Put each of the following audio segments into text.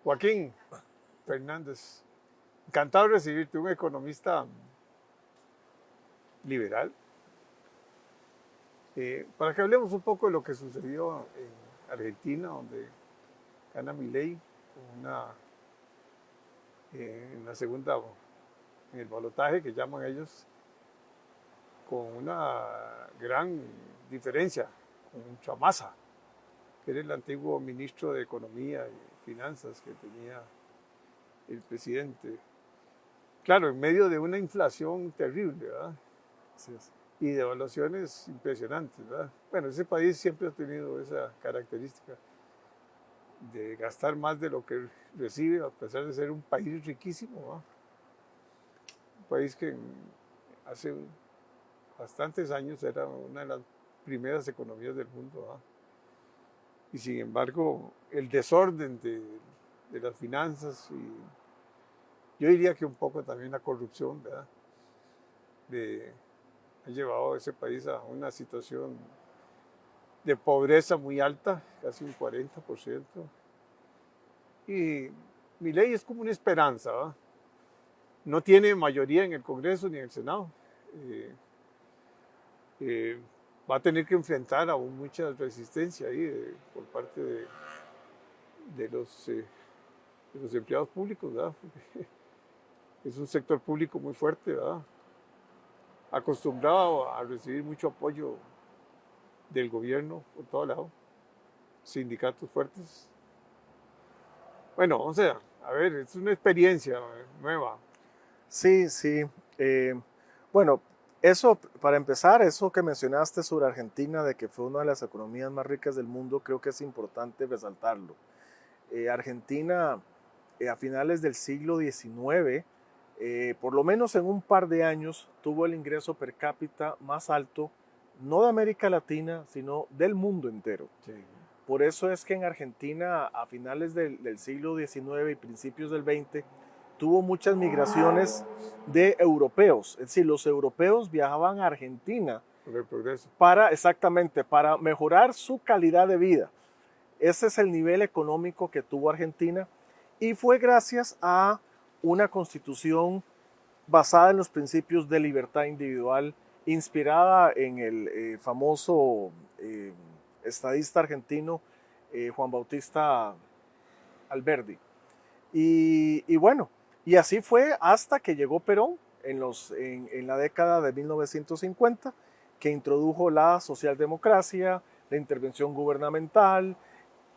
Joaquín Fernández, encantado de recibirte, un economista liberal, para que hablemos un poco de lo que sucedió en Argentina, donde gana Milei en la segunda, en el balotaje que llaman ellos, con una gran diferencia, con Chamasa, que era el antiguo ministro de Economía y Finanzas que tenía el presidente. Claro, en medio de una inflación terrible, ¿verdad? Así es. Y devaluaciones impresionantes, ¿verdad? Bueno, ese país siempre ha tenido esa característica de gastar más de lo que recibe, a pesar de ser un país riquísimo, ¿verdad? Un país que hace bastantes años era una de las primeras economías del mundo, ¿verdad? Y sin embargo, el desorden de las finanzas y yo diría que un poco también la corrupción, ¿verdad? Ha llevado a ese país a una situación de pobreza muy alta, casi un 40%. Y mi ley es como una esperanza, ¿verdad? No tiene mayoría en el Congreso ni en el Senado. Eh, eh, Va a tener que enfrentar aún mucha resistencia ahí por parte de los empleados públicos, ¿verdad? Porque es un sector público muy fuerte, ¿verdad? Acostumbrado a recibir mucho apoyo del gobierno por todo lado, sindicatos fuertes. Bueno, o sea, a ver, es una experiencia nueva. Sí, sí. eh, bueno, eso, para empezar, eso que mencionaste sobre Argentina, de que fue una de las economías más ricas del mundo, creo que es importante resaltarlo. Argentina, a finales del siglo XIX, por lo menos en un par de años, tuvo el ingreso per cápita más alto, no de América Latina, sino del mundo entero. Sí. Por eso es que en Argentina, a finales del siglo XIX y principios del XX, tuvo muchas migraciones de europeos. Es decir, los europeos viajaban a Argentina Por el progreso. exactamente, para mejorar su calidad de vida. Ese es el nivel económico que tuvo Argentina y fue gracias a una constitución basada en los principios de libertad individual, inspirada en el famoso eh, estadista argentino Juan Bautista Alberdi. Y bueno, y así fue hasta que llegó Perón en la década de 1950, que introdujo la socialdemocracia, la intervención gubernamental,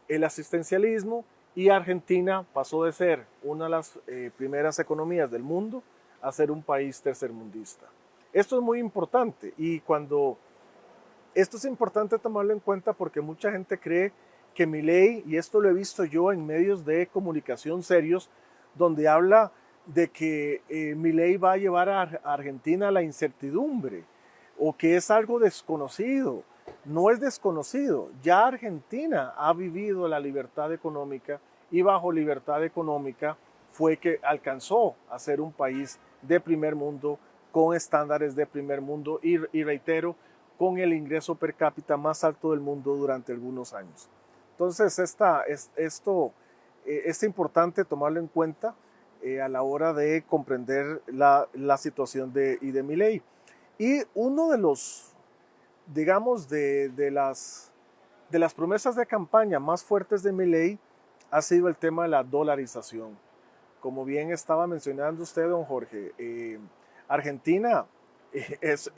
el asistencialismo, y Argentina pasó de ser una de las primeras economías del mundo a ser un país tercermundista. Esto es muy importante y cuando esto es importante tomarlo en cuenta porque mucha gente cree que Milei, y esto lo he visto yo en medios de comunicación serios, donde habla de que Milei va a llevar a Argentina a la incertidumbre o que es algo desconocido. No es desconocido. Ya Argentina ha vivido la libertad económica y bajo libertad económica fue que alcanzó a ser un país de primer mundo con estándares de primer mundo y reitero, con el ingreso per cápita más alto del mundo durante algunos años. Entonces, esto es importante tomarlo en cuenta a la hora de comprender la situación de Milei. Y uno de los, digamos, de las promesas de campaña más fuertes de Milei ha sido el tema de la dolarización. Como bien estaba mencionando usted, don Jorge, Argentina es,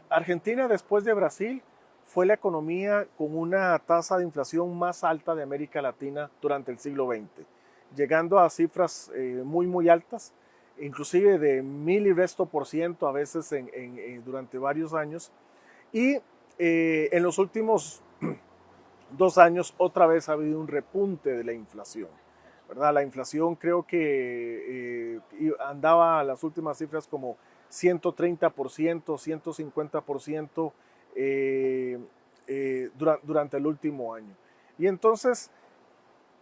Argentina después de Brasil fue la economía con una tasa de inflación más alta de América Latina durante el siglo XX, llegando a cifras muy altas, inclusive de 1000 y resto por ciento a veces durante varios años. Y en los últimos 2 años otra vez ha habido un repunte de la inflación. ¿Verdad? La inflación creo que andaba a las últimas cifras como 130%, 150% durante el último año. Y entonces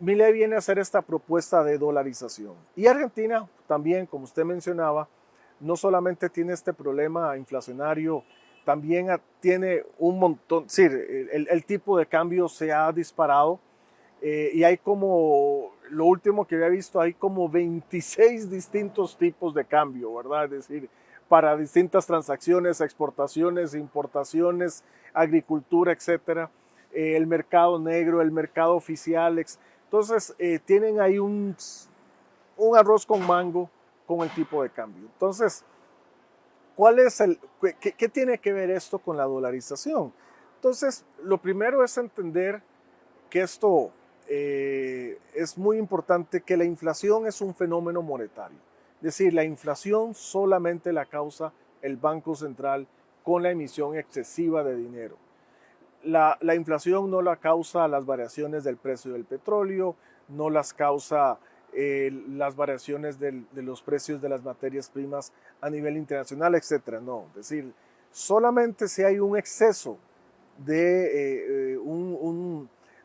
Milei viene a hacer esta propuesta de dolarización. Y Argentina también, como usted mencionaba, no solamente tiene este problema inflacionario, también tiene un montón, sí, el tipo de cambio se ha disparado y hay como lo último que había visto, hay como 26 distintos tipos de cambio, ¿verdad? Es decir, para distintas transacciones, exportaciones, importaciones, agricultura, etcétera, el mercado negro, el mercado oficial. Entonces, tienen ahí un arroz con mango con el tipo de cambio. Entonces, ¿qué tiene que ver esto con la dolarización? Entonces, lo primero es entender que esto es muy importante, que la inflación es un fenómeno monetario. Es decir, la inflación solamente la causa el Banco Central con la emisión excesiva de dinero. La inflación no la causa las variaciones del precio del petróleo, no las causa las variaciones de los precios de las materias primas a nivel internacional, etcétera. No, es decir, solamente si hay un exceso de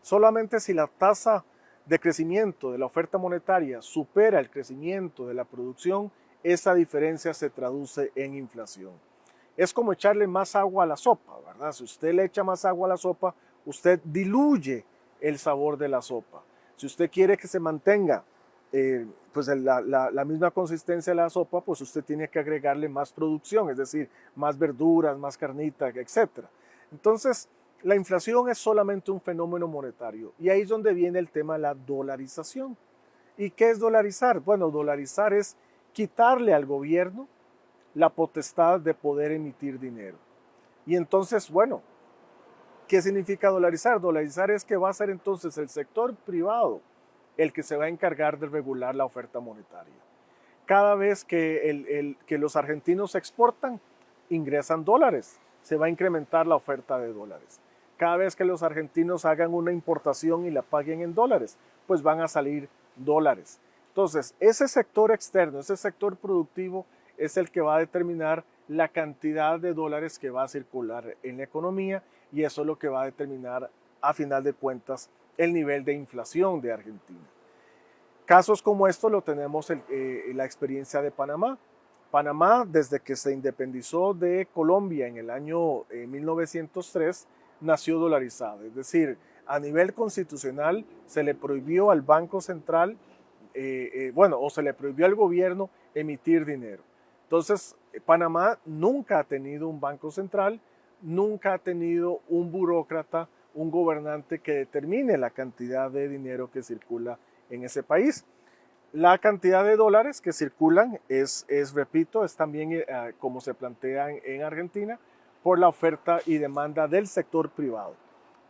solamente si la tasa de crecimiento de la oferta monetaria supera el crecimiento de la producción, esa diferencia se traduce en inflación. Es como echarle más agua a la sopa, ¿verdad? Si usted le echa más agua a la sopa, usted diluye el sabor de la sopa. Si usted quiere que se mantenga pues la misma consistencia de la sopa, pues usted tiene que agregarle más producción, es decir, más verduras, más carnita, etc. Entonces, la inflación es solamente un fenómeno monetario y ahí es donde viene el tema de la dolarización. ¿Y qué es dolarizar? Bueno, dolarizar es quitarle al gobierno la potestad de poder emitir dinero. Y entonces, bueno, ¿qué significa dolarizar? Dolarizar es que va a ser entonces el sector privado el que se va a encargar de regular la oferta monetaria. Cada vez que los argentinos exportan, ingresan dólares, se va a incrementar la oferta de dólares. Cada vez que los argentinos hagan una importación y la paguen en dólares, pues van a salir dólares. Entonces, ese sector externo, ese sector productivo, es el que va a determinar la cantidad de dólares que va a circular en la economía y eso es lo que va a determinar, a final de cuentas, el nivel de inflación de Argentina. Casos como esto lo tenemos en la experiencia de Panamá. Panamá, desde que se independizó de Colombia en el año 1903, nació dolarizado. Es decir, a nivel constitucional se le prohibió al Banco Central, o se le prohibió al gobierno emitir dinero. Entonces, Panamá nunca ha tenido un banco central, nunca ha tenido un burócrata, un gobernante que determine la cantidad de dinero que circula en ese país. La cantidad de dólares que circulan repito, es también como se plantea en Argentina, por la oferta y demanda del sector privado.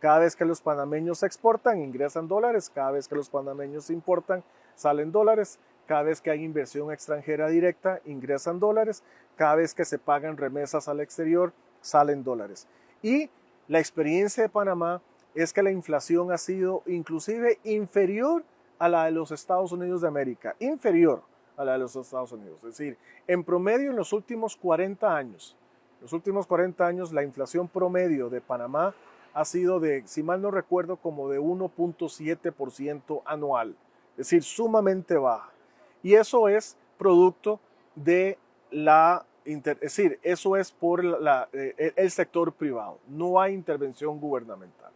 Cada vez que los panameños exportan, ingresan dólares, cada vez que los panameños importan, salen dólares, cada vez que hay inversión extranjera directa, ingresan dólares, cada vez que se pagan remesas al exterior, salen dólares. Y la experiencia de Panamá es que la inflación ha sido inclusive inferior a la de los Estados Unidos de América, inferior a la de los Estados Unidos. Es decir, en promedio en los últimos 40 años, la inflación promedio de Panamá ha sido de, si mal no recuerdo, como de 1.7% anual, es decir, sumamente baja. Y eso es producto de eso es por el sector privado, no hay intervención gubernamental.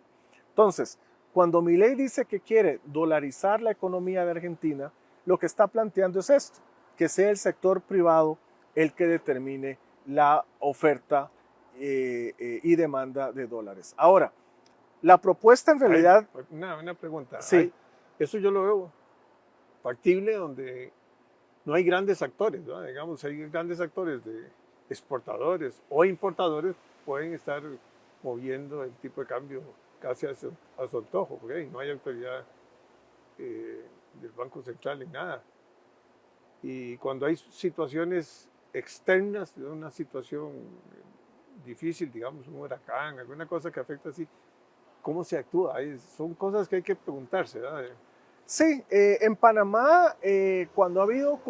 Entonces, cuando Milei dice que quiere dolarizar la economía de Argentina, lo que está planteando es esto, que sea el sector privado el que determine la oferta y demanda de dólares. Ahora, la propuesta en realidad... Una pregunta. Sí. Eso yo lo veo factible donde no hay grandes actores, ¿no? Digamos, hay grandes actores de exportadores o importadores pueden estar moviendo el tipo de cambio casi a su antojo, porque no hay autoridad del Banco Central en nada. Y cuando hay situaciones externas, una situación difícil, digamos, un huracán, alguna cosa que afecta así, ¿cómo se actúa? Son cosas que hay que preguntarse, ¿verdad? Sí, en Panamá, cuando ha habido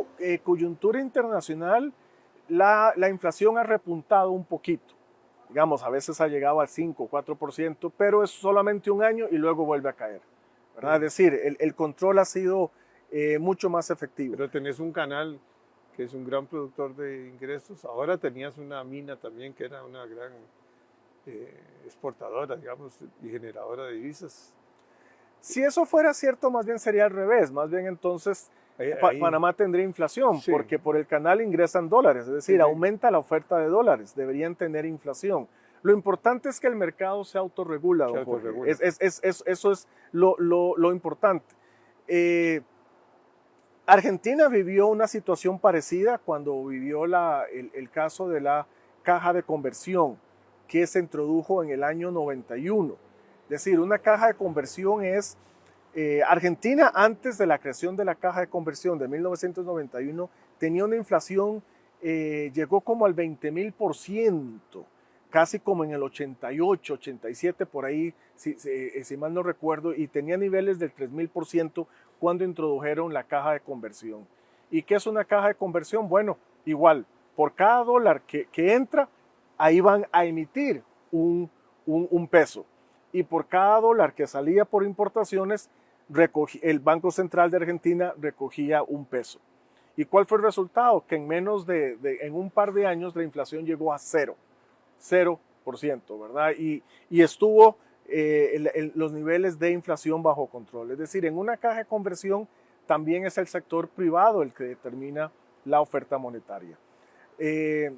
coyuntura internacional, la inflación ha repuntado un poquito. Digamos, a veces ha llegado al 5 o 4%, pero es solamente un año y luego vuelve a caer, ¿verdad? Es decir, el control ha sido mucho más efectivo. Pero tenés un canal que es un gran productor de ingresos. Ahora tenías una mina también que era una gran exportadora, digamos, y generadora de divisas. Si eso fuera cierto, más bien sería al revés. Más bien entonces Panamá tendría inflación, sí, porque por el canal ingresan dólares, es decir, sí, aumenta la oferta de dólares, deberían tener inflación. Lo importante es que el mercado se autorregula, don Jorge. Eso es lo importante. Argentina vivió una situación parecida cuando vivió el caso de la caja de conversión que se introdujo en el año 91. Es decir, una caja de conversión es, Argentina antes de la creación de la caja de conversión de 1991 tenía una inflación, llegó como al 20.000%, casi como en el 88, 87, por ahí, si mal no recuerdo, y tenía niveles del 3.000% cuando introdujeron la caja de conversión. ¿Y qué es una caja de conversión? Bueno, igual, por cada dólar que entra, ahí van a emitir un peso. Y por cada dólar que salía por importaciones, el Banco Central de Argentina recogía un peso. ¿Y cuál fue el resultado? Que en en un par de años la inflación llegó a 0%, ¿verdad? Y estuvo los niveles de inflación bajo control. Es decir, en una caja de conversión también es el sector privado el que determina la oferta monetaria.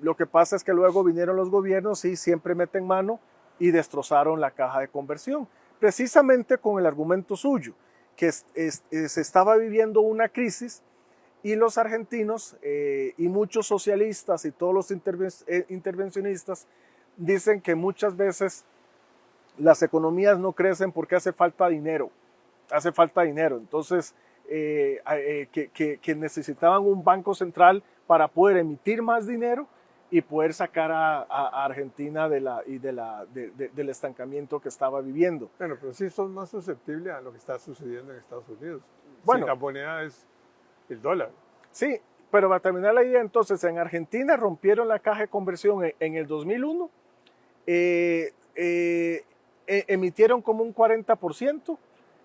Lo que pasa es que luego vinieron los gobiernos y siempre meten mano y destrozaron la caja de conversión, precisamente con el argumento suyo, que se estaba viviendo una crisis y los argentinos y muchos socialistas y todos los intervencionistas dicen que muchas veces las economías no crecen porque hace falta dinero. Entonces, que necesitaban un banco central para poder emitir más dinero y poder sacar a Argentina del estancamiento que estaba viviendo. Bueno, pero sí son más susceptibles a lo que está sucediendo en Estados Unidos. Bueno, si la moneda es el dólar. Sí, pero para terminar la idea, entonces en Argentina rompieron la caja de conversión en el 2001, emitieron como un 40%,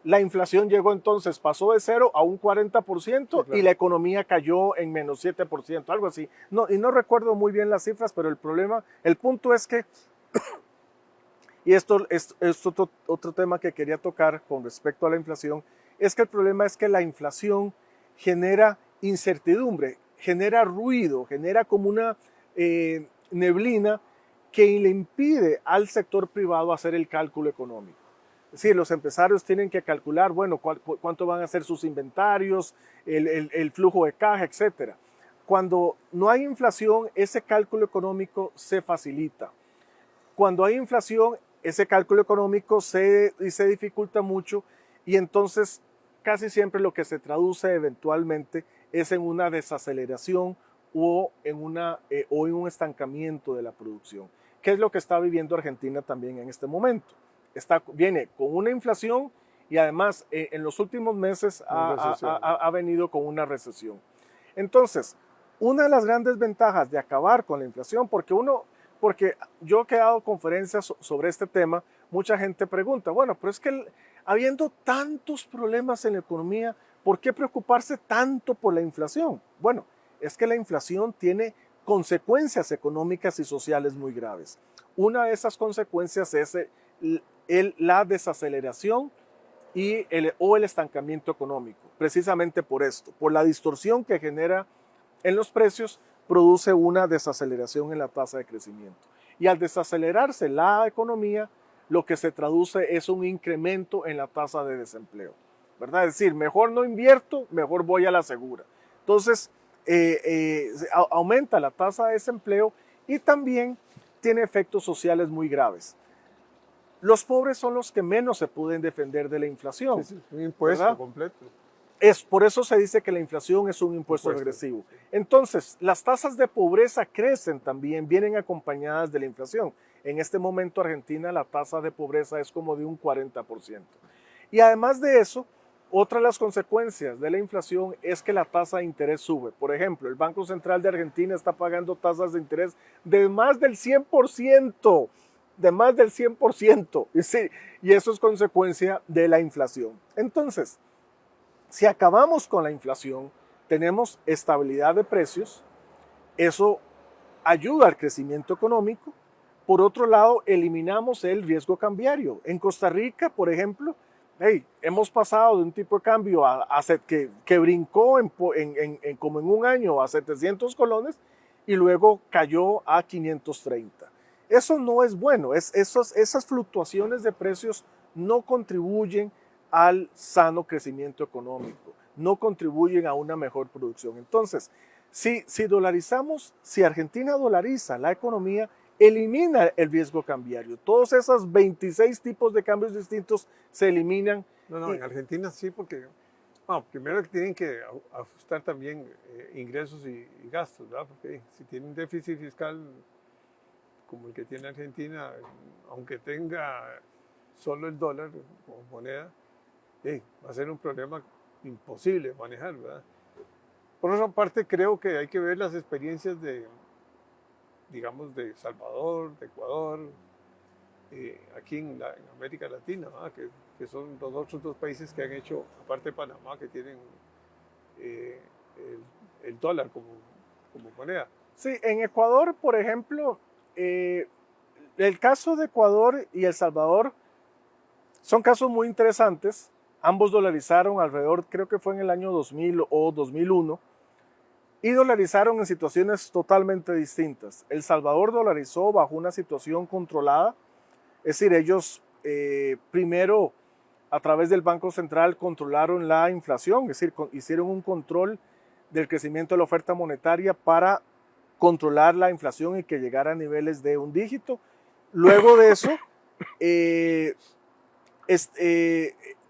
la inflación llegó entonces, pasó de 0 a un 40%, sí, claro, y la economía cayó en menos 7%, algo así. Y no recuerdo muy bien las cifras, pero el punto es que, y esto es otro tema que quería tocar con respecto a la inflación, es que el problema es que la inflación genera incertidumbre, genera ruido, genera como una neblina que le impide al sector privado hacer el cálculo económico. Es decir, los empresarios tienen que calcular, bueno, cuánto van a ser sus inventarios, el flujo de caja, etc. Cuando no hay inflación, ese cálculo económico se facilita. Cuando hay inflación, ese cálculo económico se dificulta mucho y entonces casi siempre lo que se traduce eventualmente es en una desaceleración o en un estancamiento de la producción. ¿Qué es lo que está viviendo Argentina también en este momento? Viene con una inflación y además en los últimos meses ha venido con una recesión. Entonces, una de las grandes ventajas de acabar con la inflación, porque yo que he dado conferencias sobre este tema, mucha gente pregunta, bueno, pero es que habiendo tantos problemas en la economía, ¿por qué preocuparse tanto por la inflación? Bueno, es que la inflación tiene consecuencias económicas y sociales muy graves. Una de esas consecuencias es la desaceleración o el estancamiento económico. Precisamente por esto, por la distorsión que genera en los precios, produce una desaceleración en la tasa de crecimiento. Y al desacelerarse la economía, lo que se traduce es un incremento en la tasa de desempleo, ¿verdad? Es decir, mejor no invierto, mejor voy a la segura. Entonces, aumenta la tasa de desempleo y también tiene efectos sociales muy graves. Los pobres son los que menos se pueden defender de la inflación. Es un impuesto, ¿verdad? Completo. Por eso se dice que la inflación es un impuesto regresivo. Entonces, las tasas de pobreza crecen también, vienen acompañadas de la inflación. En este momento, Argentina, la tasa de pobreza es como de un 40%. Y además de eso, otra de las consecuencias de la inflación es que la tasa de interés sube. Por ejemplo, el Banco Central de Argentina está pagando tasas de interés de más del 100%. De más del 100%. Y eso es consecuencia de la inflación. Entonces, si acabamos con la inflación, tenemos estabilidad de precios, eso ayuda al crecimiento económico. Por otro lado, eliminamos el riesgo cambiario. En Costa Rica, por ejemplo, hey, hemos pasado de un tipo de cambio que brincó como en un año a 700 colones y luego cayó a 530. Eso no es bueno, esas fluctuaciones de precios no contribuyen al sano crecimiento económico, no contribuyen a una mejor producción. Entonces, si dolarizamos, si Argentina dolariza la economía, elimina el riesgo cambiario. Todos esos 26 tipos de cambios distintos se eliminan. No, en Argentina sí, porque primero que tienen que ajustar también ingresos y gastos, ¿verdad? Porque si tienen un déficit fiscal como el que tiene Argentina, aunque tenga solo el dólar como moneda, va a ser un problema imposible de manejar, ¿verdad? Por otra parte, creo que hay que ver las experiencias digamos, de Salvador, de Ecuador, aquí en América Latina, ¿verdad? Que son los otros dos países que han hecho, aparte de Panamá, que tienen el dólar como moneda. Sí, en Ecuador, por ejemplo, el caso de Ecuador y El Salvador son casos muy interesantes. Ambos dolarizaron alrededor, creo que fue en el año 2000 o 2001, y dolarizaron en situaciones totalmente distintas. El Salvador dolarizó bajo una situación controlada, es decir, ellos primero a través del Banco Central controlaron la inflación, es decir, hicieron un control del crecimiento de la oferta monetaria para controlar la inflación y que llegara a niveles de un dígito. Luego de eso,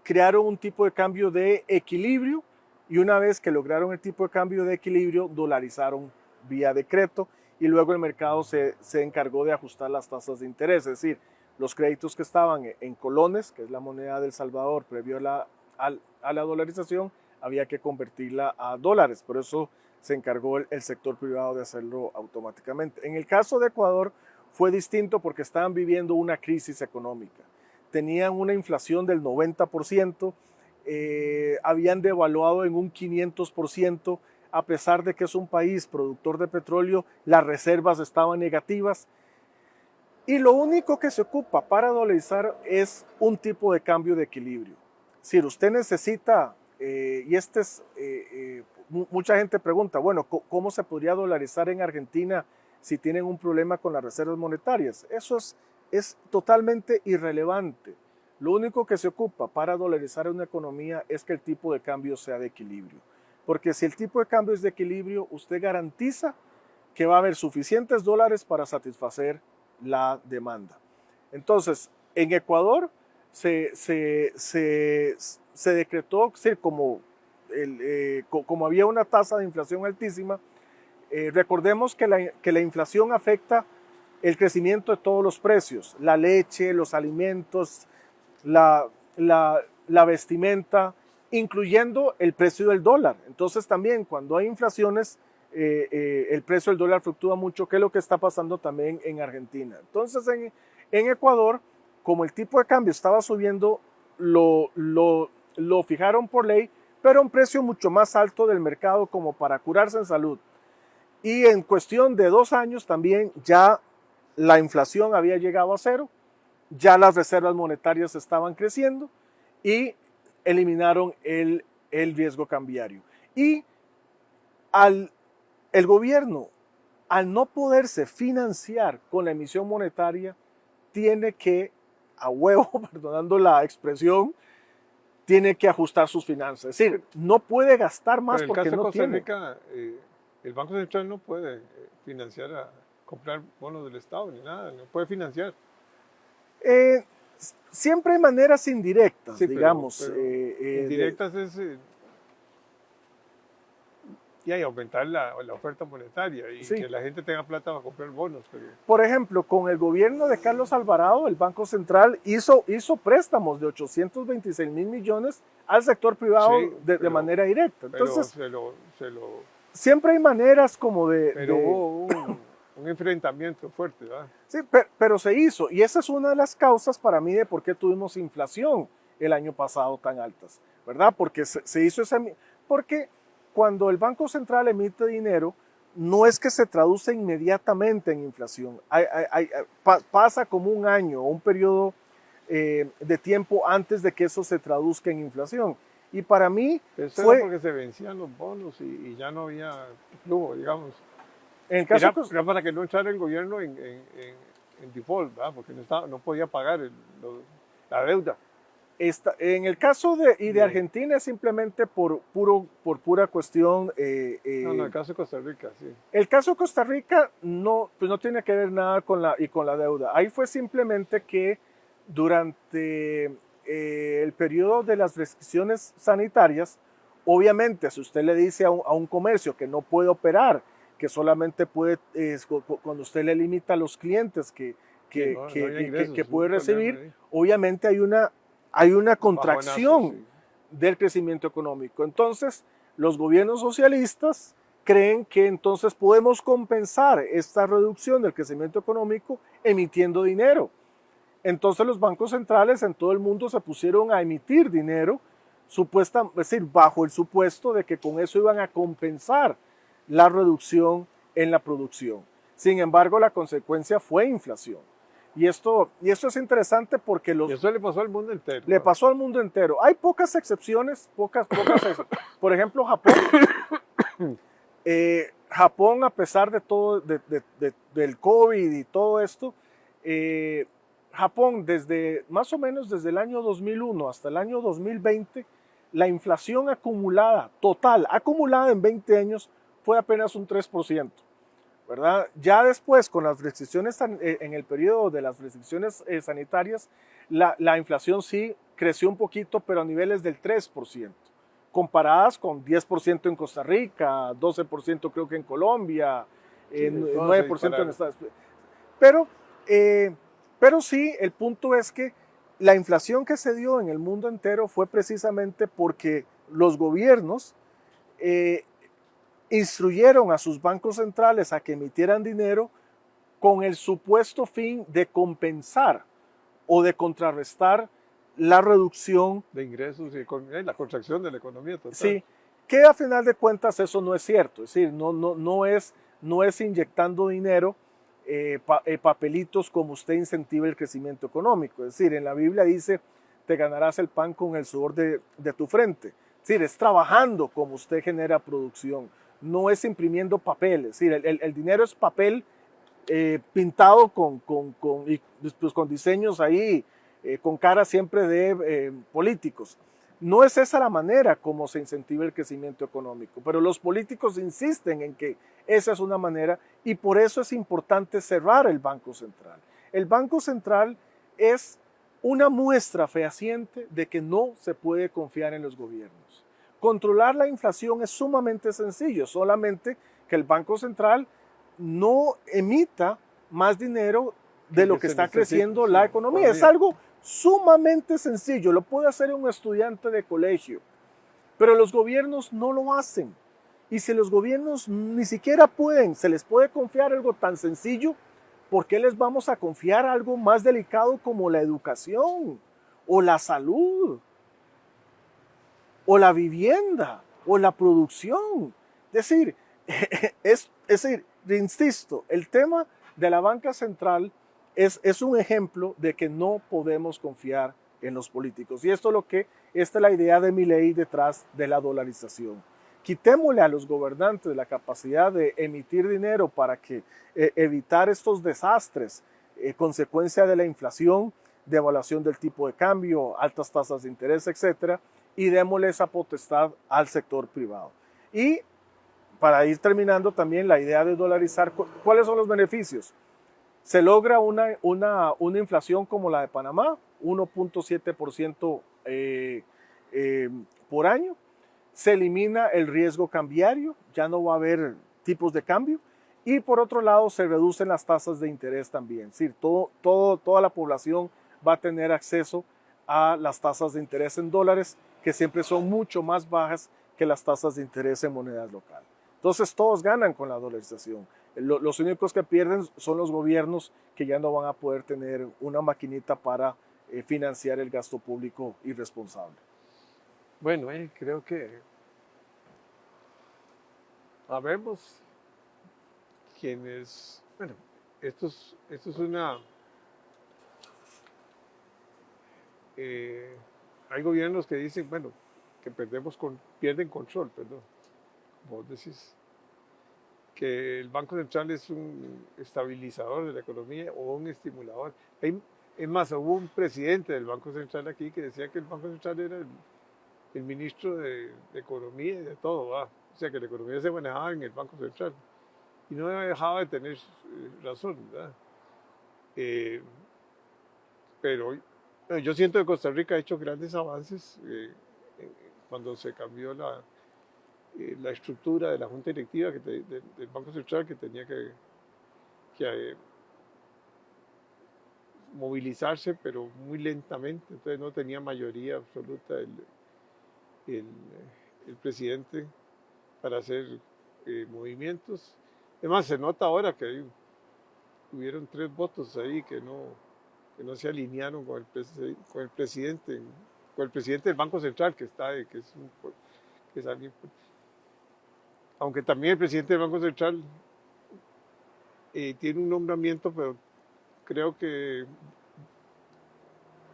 crearon un tipo de cambio de equilibrio y una vez que lograron el tipo de cambio de equilibrio, dolarizaron vía decreto y luego el mercado se encargó de ajustar las tasas de interés, es decir, los créditos que estaban en colones, que es la moneda del Salvador previo a la dolarización, había que convertirla a dólares, por eso se encargó el sector privado de hacerlo automáticamente. En el caso de Ecuador fue distinto porque estaban viviendo una crisis económica, tenían una inflación del 90%, habían devaluado en un 500%, a pesar de que es un país productor de petróleo, las reservas estaban negativas. Y lo único que se ocupa para dolarizar es un tipo de cambio de equilibrio. Si usted necesita, mucha gente pregunta, bueno, ¿cómo se podría dolarizar en Argentina si tienen un problema con las reservas monetarias? Eso es totalmente irrelevante. Lo único que se ocupa para dolarizar una economía es que el tipo de cambio sea de equilibrio. Porque si el tipo de cambio es de equilibrio, usted garantiza que va a haber suficientes dólares para satisfacer la demanda. Entonces, en Ecuador se decretó, como había una tasa de inflación altísima, recordemos que la inflación afecta el crecimiento de todos los precios, la leche, los alimentos, la vestimenta, incluyendo el precio del dólar. Entonces también cuando hay inflaciones, el precio del dólar fluctúa mucho, que es lo que está pasando también en Argentina. Entonces en Ecuador, como el tipo de cambio estaba subiendo, lo fijaron por ley, pero a un precio mucho más alto del mercado como para curarse en salud. Y en cuestión de 2 años también ya la inflación había llegado a cero, ya las reservas monetarias estaban creciendo y eliminaron el riesgo cambiario. Y el gobierno, al no poderse financiar con la emisión monetaria, tiene que, a huevo, perdonando la expresión, tiene que ajustar sus finanzas. Es decir, no puede gastar más porque no tiene. En el caso de Costa Rica, el Banco Central no puede comprar bonos del Estado ni nada, no puede financiar. Siempre hay maneras indirectas, sí, digamos. Indirectas es y aumentar la oferta monetaria y que la gente tenga plata para comprar bonos. Por ejemplo, con el gobierno de Carlos Alvarado, el Banco Central hizo préstamos de 826 mil millones al sector privado de manera directa. Entonces, siempre hay maneras como Pero hubo un enfrentamiento fuerte, ¿verdad? Sí, pero se hizo. Y esa es una de las causas para mí de por qué tuvimos inflación el año pasado tan altas, ¿verdad? Porque se hizo porque cuando el Banco Central emite dinero, no es que se traduce inmediatamente en inflación. Pasa como un año, un periodo de tiempo antes de que eso se traduzca en inflación. Y para mí Eso fue, era porque se vencían los bonos y ya no había flujo, digamos. en el caso Era para que no entrara el gobierno en default, ¿verdad? Porque no podía pagar la deuda. en el caso de Argentina es simplemente por pura cuestión. No, el caso de Costa Rica, sí. El caso de Costa Rica no, pues no tiene que ver nada con la deuda. Ahí fue simplemente que durante el periodo de las restricciones sanitarias, obviamente, si usted le dice a un comercio que no puede operar, que solamente puede, cuando usted le limita a los clientes que puede recibir, obviamente hay una contracción sí. del crecimiento económico. Entonces, los gobiernos socialistas creen que entonces podemos compensar esta reducción del crecimiento económico emitiendo dinero. Entonces los bancos centrales en todo el mundo se pusieron a emitir dinero, es decir, bajo el supuesto de que con eso iban a compensar la reducción en la producción. Sin embargo, la consecuencia fue inflación. Y esto es interesante porque Y eso le pasó al mundo entero. Le pasó al mundo entero. Hay pocas excepciones, pocas excepciones. Por ejemplo, Japón. Japón, a pesar de todo, del COVID y todo esto, Japón más o menos desde el año 2001 hasta el año 2020, la inflación acumulada, total, acumulada en 20 años, fue apenas un 3%. ¿Verdad? Ya después, con las restricciones, en el periodo de las restricciones sanitarias, la inflación sí creció un poquito, pero a niveles del 3%, comparadas con 10% en Costa Rica, 12% creo que en Colombia, Sí, 9% en Estados Unidos. Pero sí, el punto es que la inflación que se dio en el mundo entero fue precisamente porque los gobiernos instruyeron a sus bancos centrales a que emitieran dinero con el supuesto fin de compensar o de contrarrestar la reducción de ingresos y la contracción de la economía total. Sí, que a final de cuentas eso no es cierto, es decir, no es inyectando dinero, papelitos como usted incentiva el crecimiento económico, es decir, en la Biblia dice, te ganarás el pan con el sudor de tu frente, es decir, es trabajando como usted genera producción, no es imprimiendo papel, es decir, el dinero es papel pintado con diseños ahí, con cara siempre de políticos. No es esa la manera como se incentiva el crecimiento económico, pero los políticos insisten en que esa es una manera y por eso es importante cerrar el Banco Central. El Banco Central es una muestra fehaciente de que no se puede confiar en los gobiernos. Controlar la inflación es sumamente sencillo, solamente que el Banco Central no emita más dinero de lo que está creciendo la economía. Es algo sumamente sencillo, lo puede hacer un estudiante de colegio, pero los gobiernos no lo hacen. Y si los gobiernos ni siquiera se les puede confiar algo tan sencillo, ¿por qué les vamos a confiar algo más delicado como la educación o la salud o la vivienda o la producción? Es decir, insisto, el tema de la banca central es un ejemplo de que no podemos confiar en los políticos. Y esta es la idea de Milei detrás de la dolarización. Quitémosle a los gobernantes la capacidad de emitir dinero para evitar estos desastres, consecuencia de la inflación, devaluación del tipo de cambio, altas tasas de interés, etcétera, y démosle esa potestad al sector privado. Y para ir terminando también la idea de dolarizar, ¿cuáles son los beneficios? Se logra una inflación como la de Panamá, 1.7% por año. Se elimina el riesgo cambiario, ya no va a haber tipos de cambio. Y por otro lado, se reducen las tasas de interés también. Es decir, toda la población va a tener acceso a las tasas de interés en dólares, que siempre son mucho más bajas que las tasas de interés en monedas locales. Entonces todos ganan con la dolarización. Los únicos que pierden son los gobiernos, que ya no van a poder tener una maquinita para financiar el gasto público irresponsable. Bueno, creo que habemos quienes, bueno, esto es hay gobiernos que dicen, bueno, que pierden control, perdón. Vos decís que el Banco Central es un estabilizador de la economía o un estimulador. Es más, hubo un presidente del Banco Central aquí que decía que el Banco Central era el ministro de Economía y de todo, ¿va? O sea, que la economía se manejaba en el Banco Central. Y no dejaba de tener razón, ¿verdad? Pero yo siento que Costa Rica ha hecho grandes avances cuando se cambió la estructura de la Junta Directiva del Banco Central, que tenía que movilizarse, pero muy lentamente, entonces no tenía mayoría absoluta el presidente para hacer movimientos. Además, se nota ahora que hubieron 3 votos ahí que no se alinearon con el presidente del Banco Central, que es alguien. Aunque también el presidente del Banco Central tiene un nombramiento, pero creo que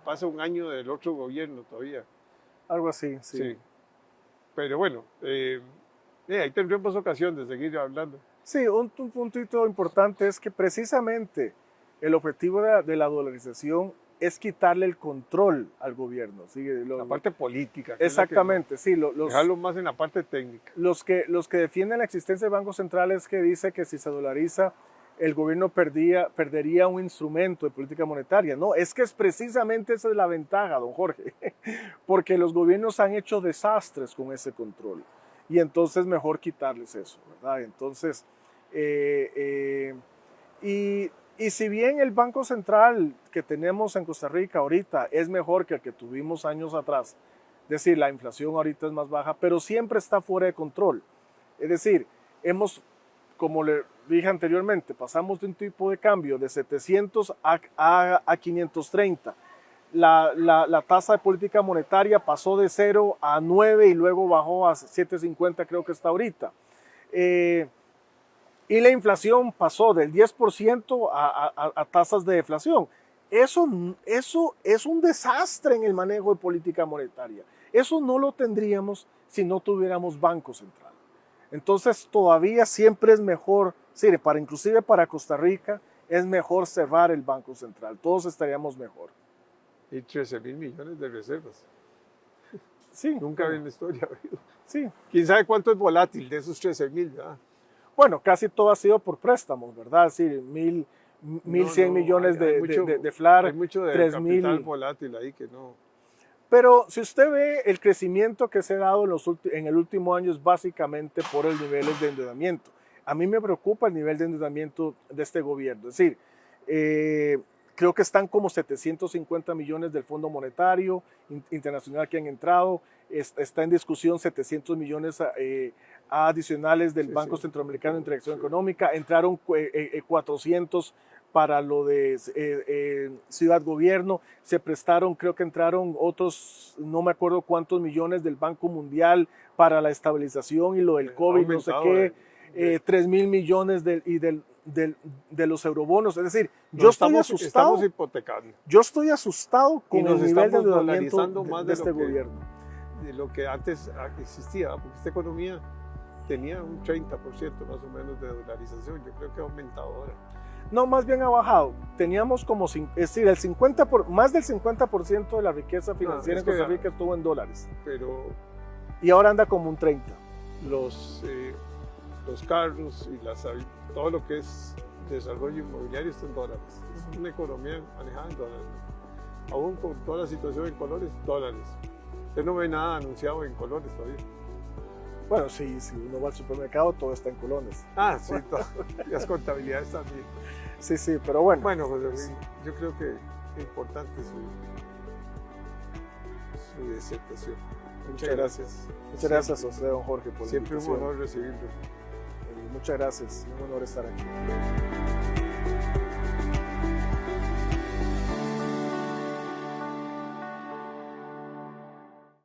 pasa un año del otro gobierno todavía. Algo así, sí. Sí. Pero bueno, ahí tendremos ocasión de seguir hablando. Sí, un puntito importante es que precisamente el objetivo de la dolarización es quitarle el control al gobierno. ¿Sí? La parte política. Exactamente, sí. Dejarlo más en la parte técnica. Los que defienden la existencia del Banco Central es que dice que si se dolariza, el gobierno perdería un instrumento de política monetaria. No, es que es precisamente esa es la ventaja, don Jorge, porque los gobiernos han hecho desastres con ese control. Y entonces mejor quitarles eso, ¿verdad? Entonces, y si bien el Banco Central que tenemos en Costa Rica ahorita es mejor que el que tuvimos años atrás, es decir, la inflación ahorita es más baja, pero siempre está fuera de control. Es decir, como le dije anteriormente, pasamos de un tipo de cambio de 700 a 530. La tasa de política monetaria pasó de 0 a 9 y luego bajó a 7.50, creo que está ahorita. Y la inflación pasó del 10% a tasas de deflación. Eso es un desastre en el manejo de política monetaria. Eso no lo tendríamos si no tuviéramos Banco Central. Entonces todavía siempre es mejor, inclusive para Costa Rica, es mejor cerrar el Banco Central. Todos estaríamos mejor. Y 13.000 millones de reservas. Sí. Nunca en la historia ha habido. Sí. ¿Quién sabe cuánto es volátil de esos 13.000, verdad? Bueno, casi todo ha sido por préstamos, ¿verdad? Sí, 1.100 millones de FLAR, hay mucho de 3.000. capital volátil ahí que no. Pero si usted ve el crecimiento que se ha dado en el último año es básicamente por el nivel de endeudamiento. A mí me preocupa el nivel de endeudamiento de este gobierno. Es decir, creo que están como 750 millones del Fondo Monetario Internacional que han entrado. Está en discusión 700 millones adicionales del Banco Centroamericano de Interacción Económica. Entraron 400 para lo de Ciudad Gobierno. Se prestaron, creo que entraron otros, no me acuerdo cuántos millones del Banco Mundial para la estabilización y lo del COVID, no sé qué. 3.000 millones de los eurobonos. Es decir, yo estoy asustado. Estamos hipotecando. Yo estoy asustado con el nivel de endeudamiento más de este gobierno. De lo que antes existía, porque esta economía tenía un 30% más o menos de dolarización. Yo creo que ha aumentado ahora. No, más bien ha bajado. Teníamos como, es decir, más del 50% de la riqueza financiera en Costa Rica estuvo en dólares. Y ahora anda como un 30%. Los carros y todo lo que es desarrollo inmobiliario está en dólares. Es una economía manejada en dólares. Aún con toda la situación en colores, dólares. Usted no ve nada anunciado en colores todavía. Bueno, sí, si uno va al supermercado, todo está en colones. Ah, sí, las contabilidades también. Sí, pero bueno. Bueno, José, yo creo que es importante su disertación. Muchas gracias. Muchas gracias a usted, don Jorge, por la invitación. Siempre un honor recibirlo. Muchas gracias, un honor estar aquí.